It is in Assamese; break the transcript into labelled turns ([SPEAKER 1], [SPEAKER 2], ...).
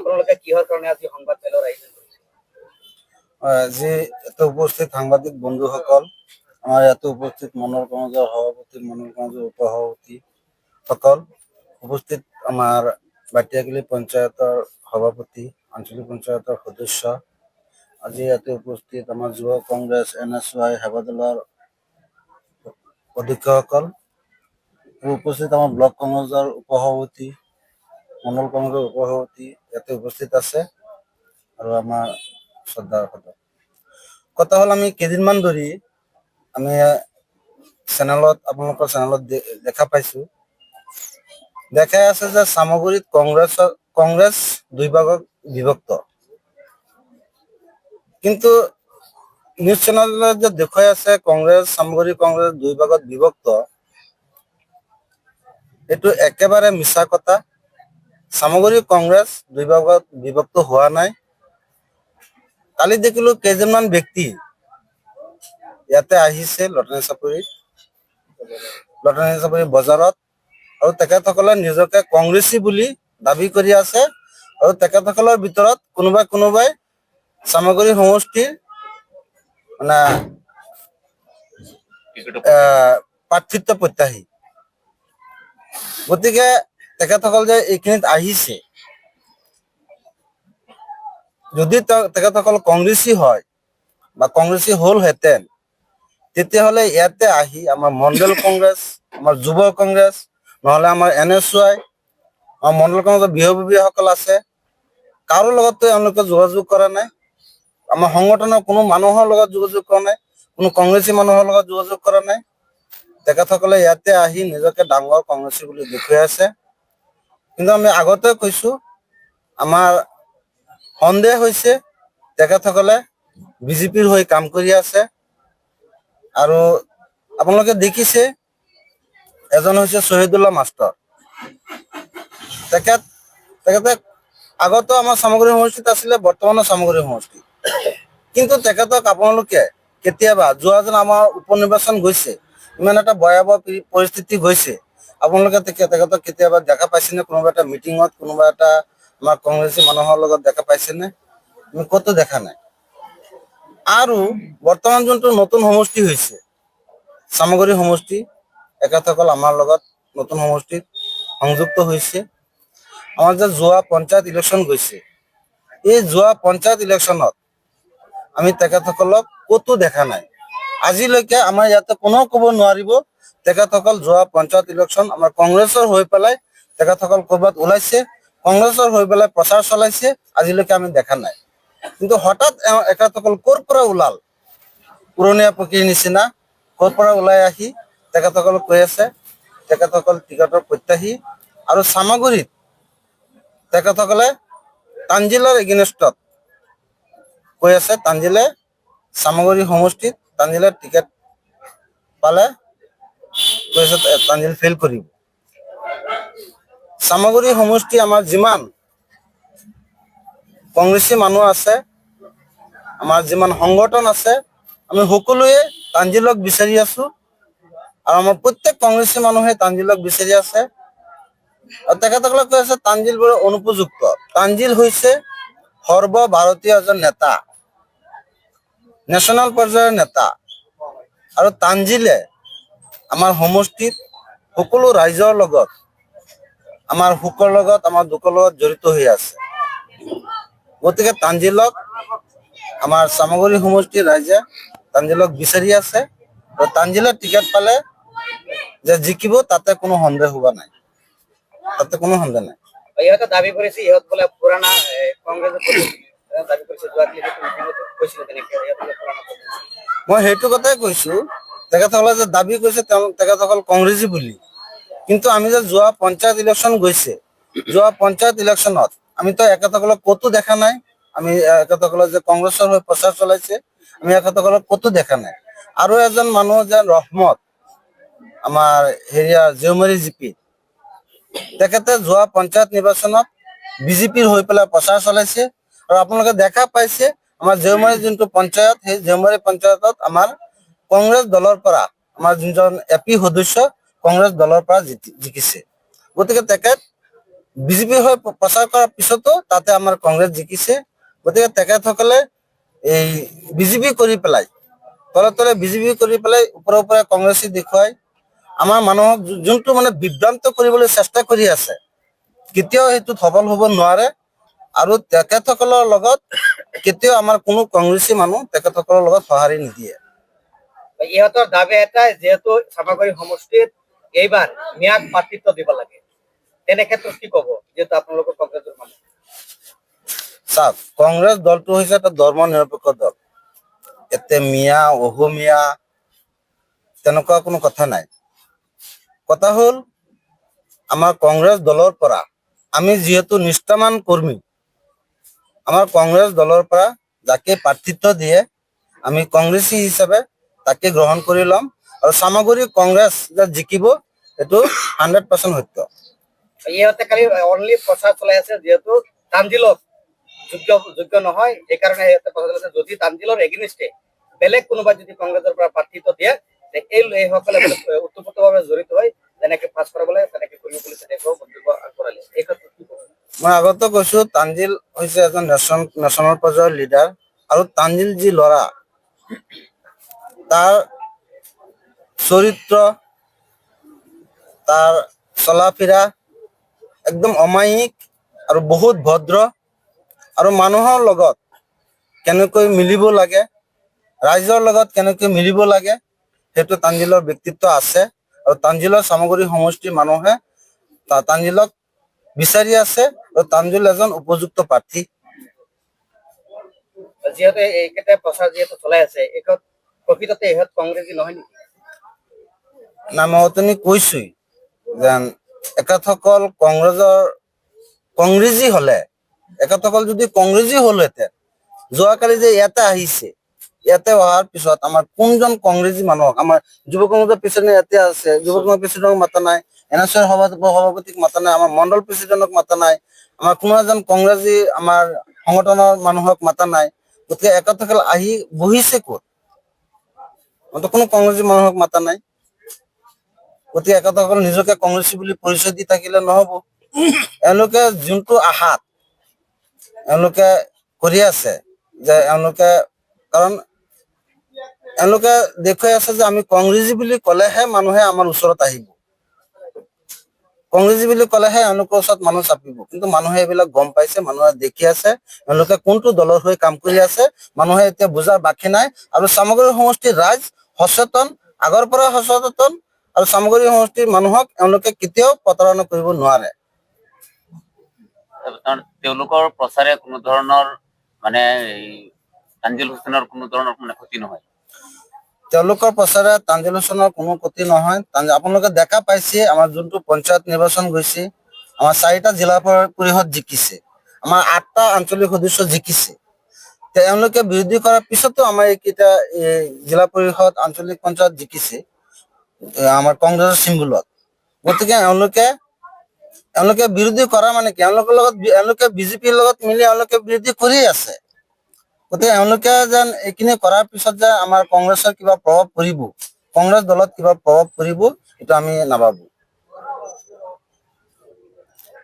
[SPEAKER 1] আপোনালোকে কিহৰ কাৰণে আজি সংবাদ মেলৰ আয়োজন কৰিছে?
[SPEAKER 2] আজি ইয়াতে উপস্থিত সাংবাদিক বন্ধুসকল, আমাৰ ইয়াতে উপস্থিত মনোহৰ কংগ্ৰেছৰ সভাপতি, মনোহৰ কংগ্ৰেছৰ উপসভাপতি সকল, উপস্থিত আমাৰ বাটিয়াগুলি পঞ্চায়তৰ সভাপতি, আঞ্চলিক পঞ্চায়তৰ সদস্য, আজি ইয়াতে উপস্থিত আমাৰ যুৱ কংগ্ৰেছ NSY সেৱা দলৰ অধ্যক্ষসকল, উপস্থিত আমাৰ ব্লক কংগ্ৰেছৰ উপসভাপতি, মণ্ডল কংগ্ৰেছৰ উপসভাপতি ইয়াতে উপস্থিত আছে আৰু আমাৰ শ্ৰদ্ধাৰ কথা হ'ল আমি কেইদিনমান ধৰি আমি আপোনালোকৰ চেনেলত দেখা পাইছো, দেখাই আছে যে চামগুৰিত কংগ্ৰেছ দুই ভাগত বিভক্ত, কিন্তু নিউজ চেনেলত যে দেখুৱাই আছে চামগুৰি কংগ্ৰেছ দুই ভাগত বিভক্ত, এইটো একেবাৰে মিছা কথা। চামগুৰি কংগ্ৰেছ দুই ভাগত বিভক্ত হোৱা নাই। কালি দেখিলো কেইজনমান ব্যক্তি ইয়াতে আহিছে লটাৰী চাপৰি বজাৰত, আৰু তেখেতসকলে নিজকে কংগ্ৰেছী বুলি দাবী কৰি আছে, আৰু তেখেতসকলৰ ভিতৰত কোনোবাই চামগুৰি সমষ্টিৰ মানে প্ৰাৰ্থিত্ব প্ৰত্যাশী। গতিকে তেখেতসকল যে এইখিনিত আহিছে, যদি তেখেতসকল কংগ্ৰেছী হয় বা কংগ্ৰেছী হ'লহেঁতেন, তেতিয়াহ'লে ইয়াতে আহি আমাৰ মণ্ডল কংগ্ৰেছ, আমাৰ যুৱ কংগ্ৰেছ, নহ'লে আমাৰ NSY, আমাৰ মণ্ডল কংগ্ৰেছৰ বিষয়ববীয়াসকল আছে, কাৰো লগতো এওঁলোকে যোগাযোগ কৰা নাই। আমাৰ সংগঠনৰ কোনো মানুহৰ লগত যোগাযোগ কৰা নাই, কোনো কংগ্ৰেছী মানুহৰ লগত যোগাযোগ কৰা নাই। তেখেতসকলে ইয়াতে আহি নিজকে ডাঙৰ কংগ্ৰেছী বুলি দেখুৱাই আছে। কিন্তু আমি আগতে কৈছো, আমাৰ সন্দেহ হৈছে তেখেতসকলে বিজেপিৰ হৈ কাম কৰি আছে। আৰু আপোনালোকে দেখিছে, এজন হৈছে শ্বহীদুল্লাহ মাষ্টৰ, তেখেতে আগতো আমাৰ চামগুৰি সমষ্টিত আছিলে, বৰ্তমানো চামগুৰি সমষ্টিত, কিন্তু তেখেতক আপোনালোকে কেতিয়াবা যোৱা আমাৰ উপ নিৰ্বাচন গৈছে, ইমান এটা ভয়াৱহ পৰিস্থিতি গৈছে, আপোনালোকে তেখেতক কেতিয়াবা দেখা পাইছেনে? কোনোবা এটা মিটিঙত, কোনোবা এটা আমাৰ কংগ্ৰেছী মানুহৰ লগত দেখা পাইছেনে? আমি ক'তো দেখা নাই। আৰু বৰ্তমান যোনটো নতুন সমষ্টি হৈছে চামগুৰি সমষ্টি, তেখেতসকল আমাৰ লগত নতুন সমষ্টিত সংযুক্ত হৈছে। আমাৰ যে যোৱা পঞ্চায়ত ইলেকশ্যন গৈছে, এই যোৱা পঞ্চায়ত ইলেকশ্যনত আমি তেখেতসকলক ক'তো দেখা নাই। আজিলৈকে আমাৰ ইয়াতে কোনেও ক'ব নোৱাৰিব তেখেতসকল যোৱা পঞ্চায়ত ইলেকশ্যন আমাৰ কংগ্ৰেছৰ হৈ পেলাই তেখেতসকল ক'ৰবাত ওলাইছে, কংগ্ৰেছৰ হৈ পেলাই প্ৰচাৰ চলাইছে, আজিলৈকে আমি দেখা নাই। কিন্তু হঠাৎ এখেতসকল ক'ৰ পৰা ওলাল, পুৰণীয়া পক্ষীৰ নিচিনা ক'ৰ পৰা ওলাই আহি তেখেতসকল কৈ আছে তেখেতসকল টিকটৰ প্ৰত্যাশী, আৰু চামগুৰিত তেখেতসকলে তাঞ্জিলৰ এগেইনষ্টত কৈ আছে, তাঞ্জিলে চামগুৰি সমষ্টিত তাঞ্জিলে টিকেট পালে কৈছে তাঞ্জিল ফেইল কৰিব। চামগুৰি সমষ্টি আমাৰ যিমান কংগ্ৰেছী মানুহ আছে, আমাৰ যিমান সংগঠন আছে, আমি সকলোৱে তাঞ্জিলক বিচাৰি আছো, আৰু আমাৰ প্ৰত্যেক কংগ্ৰেছী মানুহে তাঞ্জিলক বিচাৰি আছে। আৰু তেখেতসকলে কৈ আছে তাঞ্জিল বৰ অনুপযুক্ত। তাঞ্জিল হৈছে সৰ্বভাৰতীয় এজন নেতা, নেশ্যনেল পৰ্যায়ৰ নেতা, আৰু তাঞ্জিলে আমাৰ সমষ্টিত সকলো ৰাইজৰ লগত, আমাৰ সুখৰ লগত, আমাৰ দুখৰ লগত জড়িত হৈ আছে। গতিকে তাঞ্জিলক আমাৰ চামগুৰি সমষ্টিৰ ৰাইজে তাঞ্জিলক বিচাৰি আছে, আৰু তাঞ্জিলৰ টিকেট পালে যে জিকিব তাতে কোনো সন্দেহ হোৱা নাই, তাতে কোনো সন্দেহ নাই।
[SPEAKER 1] ইহঁতে দাবী কৰিছে ইহঁত বোলে পুৰণা কংগ্ৰেছৰ দাবী কৰিছে, কৈছিলে তেনেকে
[SPEAKER 2] মই সেইটো কথাই কৈছো, তেখেতসকলে যে দাবী কৰিছে তেখেতসকল কংগ্ৰেছী বুলি, কিন্তু আমি যে যোৱা পঞ্চায়ত ইলেকশ্যন গৈছে, যোৱা পঞ্চায়ত ইলেকশ্যনত আমিতো এখেতসকলক ক'তো দেখা নাই। আমি এখেতসকলক যে কংগ্ৰেছৰ হৈ প্ৰচাৰ চলাইছে, আমি এখেতসকলক ক'তো দেখা নাই। আৰু এজন মানুহ যে ৰহমত, আমাৰ জিউমাৰী জিপি, তেখেতে যোৱা পঞ্চায়ত নিৰ্বাচনত বিজেপিৰ হৈ পেলাই প্ৰচাৰ চলাইছে, আৰু আপোনালোকে দেখা পাইছে আমাৰ জিউমাৰী যোনটো পঞ্চায়ত, সেই জিউমাৰী পঞ্চায়তত আমাৰ কংগ্ৰেছ দলৰ পৰা আমাৰ যোনজন AP সদস্য কংগ্ৰেছ দলৰ পৰা জিকিছে। গতিকে তেখেত বিজেপি হৈ প্ৰচাৰ কৰাৰ পিছতো তাতে আমাৰ কংগ্ৰেছ জিকিছে। গতিকে তেখেতসকলে এই বিজেপি কৰি পেলাই তলে তলে বিজেপি কৰি পেলাই ওপৰে ওপৰে কংগ্ৰেছী দেখুৱাই আমাৰ মানুহক যোনটো মানে বিভ্ৰান্ত কৰিবলৈ চেষ্টা কৰি আছে, কেতিয়াও সেইটোত সফল হ'ব নোৱাৰে। আৰু তেখেতসকলৰ লগত কেতিয়াও আমাৰ কোনো কংগ্ৰেছী মানুহ তেখেতসকলৰ লগত সঁহাৰি নিদিয়ে।
[SPEAKER 1] ইহঁতৰ দাবী এটাই, যিহেতু চামগুৰি সমষ্টিত এইবাৰ ম্যাদ প্ৰাৰ্থিত্ব দিব লাগে, তেনে ক্ষেত্ৰত কি ক'ব, যিহেতু আপোনালোকৰ কংগ্ৰেছৰ মানুহ?
[SPEAKER 2] চাওক, কংগ্ৰেছ দলটো হৈছে এটা ধৰ্ম নিৰপেক্ষ দল। ইয়াতে মিয়া অসমীয়া তেনেকুৱা কোনো কথা নাই। কথা হ'ল আমাৰ কংগ্ৰেছ দলৰ পৰা আমি যিহেতু নিষ্ঠাৱান কৰ্মী, আমাৰ কংগ্ৰেছ দলৰ পৰা যাকে প্ৰাৰ্থিত্ব দিয়ে আমি কংগ্ৰেছী হিচাপে তাকে গ্ৰহণ কৰি ল'ম। আৰু চামগুৰি কংগ্ৰেছ যে জিকিব এইটো 100% সত্য।
[SPEAKER 1] ইহঁতে খালি অনলি প্ৰচাৰ চলাই আছে, যিহেতু তানজিলক যোগ্য নহয়, সেইকাৰণে সিহঁতে প্ৰচাৰ চলাইছে। যদি তানজিলৰ এগেইনষ্টে বেলেগ কোনোবা যদি কংগ্ৰেছৰ পৰা প্ৰাৰ্থিত্ব দিয়ে, এইসকলে ওতঃপ্ৰোতভাৱে জড়িত হৈ যেনেকে পাছ কৰাব লাগে তেনেকে কৰিব বুলি তেনেকেও মন্তব্য আগবঢ়ালে। এই ক্ষেত্ৰত কি ক'ব?
[SPEAKER 2] মই আগতে কৈছো, তানজিল হৈছে এজন নেশ্যনেল পৰ্যায়ৰ লিডাৰ। আৰু তানজিল যি ল'ৰা, তাৰ চৰিত্ৰ, তাৰ চলা ফিৰা একদম অমায়িক আৰু বহুত ভদ্ৰ। আৰু মানুহৰ লগত কেনেকৈ মিলিব লাগে, ৰাইজৰ লগত কেনেকৈ মিলিব লাগে, সেইটো তানজিলৰ ব্যক্তিত্ব আছে। আৰু তানজিলৰ চামগুৰি সমষ্টিৰ মানুহে তানজিলক বিচাৰি আছে আৰু তানজিল এজন উপযুক্ত প্ৰাৰ্থী।
[SPEAKER 1] যিহেতু এইকেইটা প্ৰচাৰ যিহেতু চলাই আছে, এইখন প্ৰকৃততে ইহঁত কংগ্ৰেছী নহয় নেকি?
[SPEAKER 2] না, মই অথনি কৈছোৱেই যেন এখেতসকল কংগ্ৰেছী হলে, এখেতসকল যদি কংগ্ৰেছী হলহেঁতেন, যোৱাকালি যে ইয়াতে আহিছে, ইয়াতে অহাৰ পিছত আমাৰ কোনজন কংগ্ৰেছী মানুহক, আমাৰ যুৱ কংগ্ৰেছৰ প্ৰেচিডেণ্ট ইয়াতে আছে, যুৱ কংগ্ৰেছ প্ৰেচিডেণ্টক মাতা নাই, NSR সভাপতিক মাতা নাই, আমাৰ মণ্ডল প্ৰেচিডেণ্টক মাতা নাই, আমাৰ কোনো এজন কংগ্ৰেছী আমাৰ সংগঠনৰ মানুহক মাতা নাই। গতিকে এখেতসকল আহি বহিছে ক'ত? কোনো কংগ্ৰেছী মানুহক মাতা নাই। গতিকে এখেতসকল নিজকে কংগ্ৰেছী বুলি পৰিচয় দি থাকিলে নহব। এওঁলোকে যোনটো আশাত এওঁলোকে কৰি আছে, যে কাৰণ এওঁলোকে দেখুৱাই আছে যে আমি কংগ্ৰেছী বুলি ক'লেহে মানুহে আমাৰ ওচৰত আহিব, কংগ্ৰেছী বুলি ক'লেহে এওঁলোকৰ ওচৰত মানুহ চাপিব। কিন্তু মানুহে এইবিলাক গম পাইছে, মানুহে দেখি আছে এওঁলোকে কোনটো দলৰ হৈ কাম কৰি আছে। মানুহে এতিয়া বুজাৰ বাকী নাই। আৰু চামগুৰি সমষ্টিৰ ৰাইজ সচেতন, আগৰ পৰা সচেতন। আৰু চামগুৰি সমষ্টিৰ মানুহক এওঁলোকে কেতিয়াও প্ৰতাৰণা কৰিব নোৱাৰে।
[SPEAKER 3] তেওঁলোকৰ প্ৰচাৰে কোনো ধৰণৰ মানে তানজিল হুছেইনৰ কোনো ধৰণৰ মানে ক্ষতি নহয়।
[SPEAKER 2] তেওঁলোকৰ প্ৰচাৰে তানজিল হুছেইনৰ কোনো ক্ষতি নহয়। আপোনালোকে দেখা পাইছে আমাৰ যোনটো পঞ্চায়ত নিৰ্বাচন গৈছে, আমাৰ 4টা জিলা পৰিষদ জিকিছে, আমাৰ 8টা আঞ্চলিক সদস্য জিকিছে। তেওঁলোকে বিৰোধী কৰাৰ পিছতো আমাৰ এইকেইটা জিলা পৰিষদ আঞ্চলিক পঞ্চায়ত জিকিছে আমাৰ কংগ্ৰেছৰ চিম্বলত। গতিকে এওঁলোকে বিৰোধী কৰা মানে কি, এওঁলোকে বিজেপিৰ লগত মিলি এওঁলোকে বিৰোধী কৰি আছে। গতিকে এওঁলোকে যেন এইখিনি কৰাৰ পিছত যে আমাৰ কংগ্ৰেছৰ কিবা প্ৰভাৱ পৰিব, কংগ্ৰেছ দলত কিবা প্ৰভাৱ পৰিব, এইটো আমি নাভাবো।